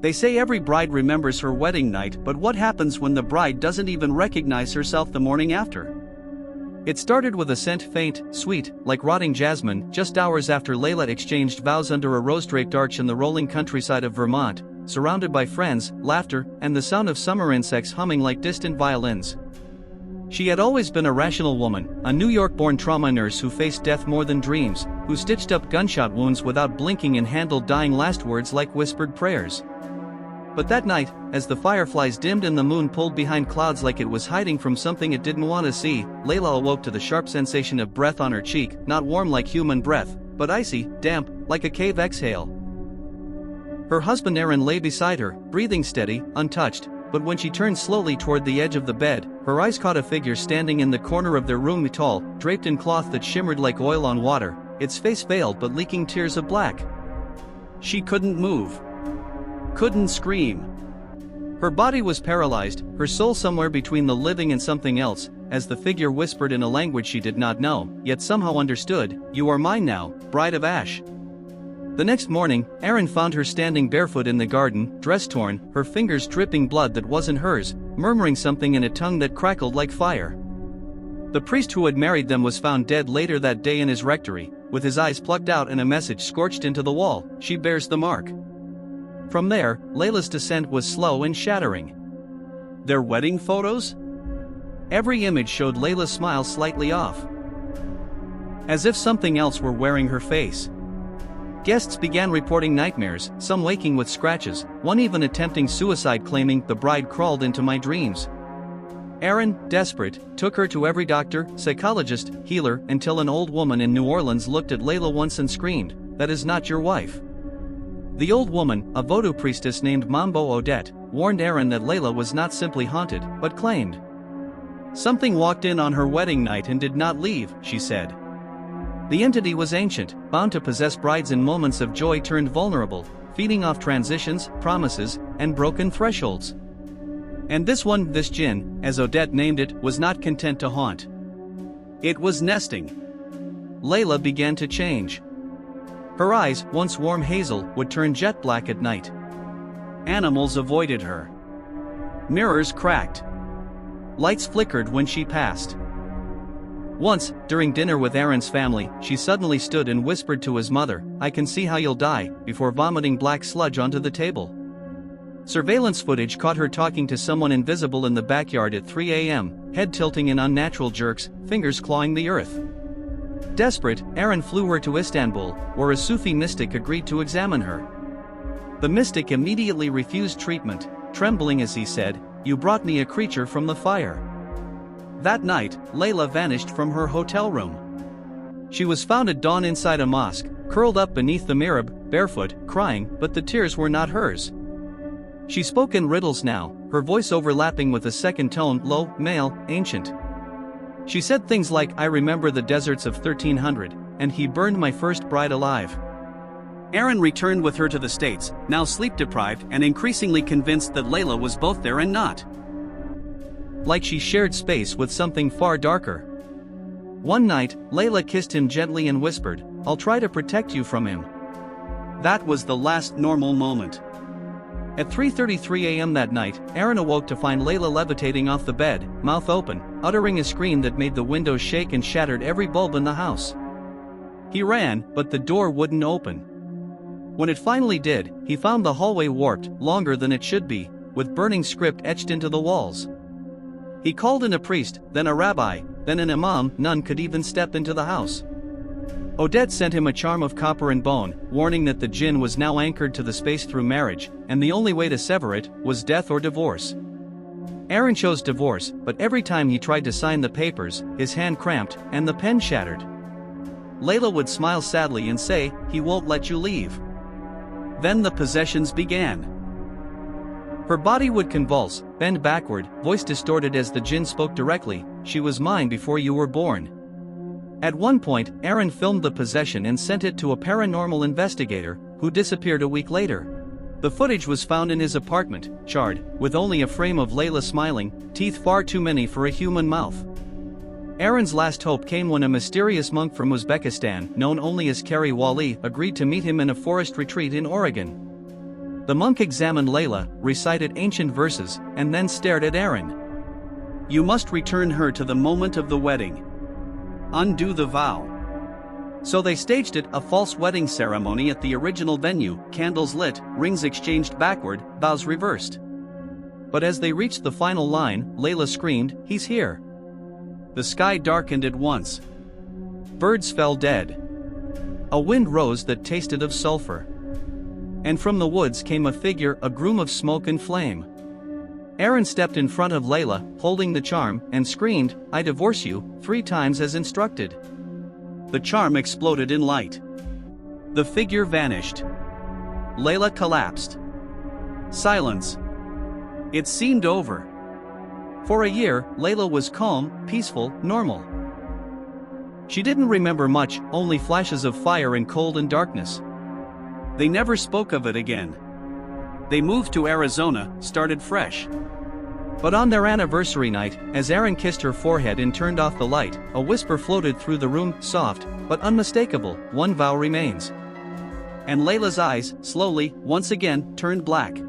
They say every bride remembers her wedding night, but what happens when the bride doesn't even recognize herself the morning after? It started with a scent faint, sweet, like rotting jasmine, just hours after Layla exchanged vows under a rose-draped arch in the rolling countryside of Vermont, surrounded by friends, laughter, and the sound of summer insects humming like distant violins. She had always been a rational woman, a New York-born trauma nurse who faced death more than dreams, who stitched up gunshot wounds without blinking and handled dying last words like whispered prayers. But that night, as the fireflies dimmed and the moon pulled behind clouds like it was hiding from something it didn't want to see, Layla awoke to the sharp sensation of breath on her cheek, not warm like human breath, but icy, damp, like a cave exhale. Her husband Aaron lay beside her, breathing steady, untouched, but when she turned slowly toward the edge of the bed, her eyes caught a figure standing in the corner of their room, tall, draped in cloth that shimmered like oil on water, its face veiled but leaking tears of black. She couldn't move. Couldn't scream. Her body was paralyzed, her soul somewhere between the living and something else, as the figure whispered in a language she did not know, yet somehow understood, "You are mine now, bride of ash." The next morning, Aaron found her standing barefoot in the garden, dress torn, her fingers dripping blood that wasn't hers, murmuring something in a tongue that crackled like fire. The priest who had married them was found dead later that day in his rectory, with his eyes plucked out and a message scorched into the wall, "She bears the mark." From there, Layla's descent was slow and shattering. Their wedding photos? Every image showed Layla's smile slightly off, as if something else were wearing her face. Guests began reporting nightmares, some waking with scratches, one even attempting suicide, claiming, "The bride crawled into my dreams." Aaron, desperate, took her to every doctor, psychologist, healer, until an old woman in New Orleans looked at Layla once and screamed, "That is not your wife." The old woman, a voodoo priestess named Mambo Odette, warned Aaron that Layla was not simply haunted, but claimed something walked in on her wedding night and did not leave, she said. The entity was ancient, bound to possess brides in moments of joy turned vulnerable, feeding off transitions, promises, and broken thresholds. And this jinn, as Odette named it, was not content to haunt. It was nesting. Layla began to change. Her eyes, once warm hazel, would turn jet black at night. Animals avoided her. Mirrors cracked. Lights flickered when she passed. Once, during dinner with Aaron's family, she suddenly stood and whispered to his mother, "I can see how you'll die," before vomiting black sludge onto the table. Surveillance footage caught her talking to someone invisible in the backyard at 3 a.m., head tilting in unnatural jerks, fingers clawing the earth. Desperate, Aaron flew her to Istanbul, where a Sufi mystic agreed to examine her. The mystic immediately refused treatment, trembling as he said, "You brought me a creature from the fire." That night, Layla vanished from her hotel room. She was found at dawn inside a mosque, curled up beneath the mihrab, barefoot, crying, but the tears were not hers. She spoke in riddles now, her voice overlapping with a second tone, low, male, ancient. She said things like, "I remember the deserts of 1300, and he burned my first bride alive." Aaron returned with her to the States, now sleep-deprived and increasingly convinced that Layla was both there and not. Like she shared space with something far darker. One night, Layla kissed him gently and whispered, "I'll try to protect you from him." That was the last normal moment. At 3:33 a.m. that night, Aaron awoke to find Layla levitating off the bed, mouth open, uttering a scream that made the windows shake and shattered every bulb in the house. He ran, but the door wouldn't open. When it finally did, he found the hallway warped, longer than it should be, with burning script etched into the walls. He called in a priest, then a rabbi, then an imam. None could even step into the house. Odette sent him a charm of copper and bone, warning that the jinn was now anchored to the space through marriage, and the only way to sever it was death or divorce. Aaron chose divorce, but every time he tried to sign the papers, his hand cramped, and the pen shattered. Layla would smile sadly and say, "He won't let you leave." Then the possessions began. Her body would convulse, bend backward, voice distorted as the jinn spoke directly, "She was mine before you were born." At one point, Aaron filmed the possession and sent it to a paranormal investigator, who disappeared a week later. The footage was found in his apartment, charred, with only a frame of Layla smiling, teeth far too many for a human mouth. Aaron's last hope came when a mysterious monk from Uzbekistan, known only as Kari Wali, agreed to meet him in a forest retreat in Oregon. The monk examined Layla, recited ancient verses, and then stared at Aaron. "You must return her to the moment of the wedding. Undo the vow." So they staged it, a false wedding ceremony at the original venue, candles lit, rings exchanged backward, vows reversed. But as they reached the final line, Layla screamed, "He's here!" The sky darkened at once. Birds fell dead. A wind rose that tasted of sulfur. And from the woods came a figure, a groom of smoke and flame. Aaron stepped in front of Layla, holding the charm, and screamed, "I divorce you," 3 times as instructed. The charm exploded in light. The figure vanished. Layla collapsed. Silence. It seemed over. For a year, Layla was calm, peaceful, normal. She didn't remember much, only flashes of fire and cold and darkness. They never spoke of it again. They moved to Arizona, started fresh. But on their anniversary night, as Aaron kissed her forehead and turned off the light, a whisper floated through the room, soft, but unmistakable, "One vow remains." And Layla's eyes, slowly, once again, turned black.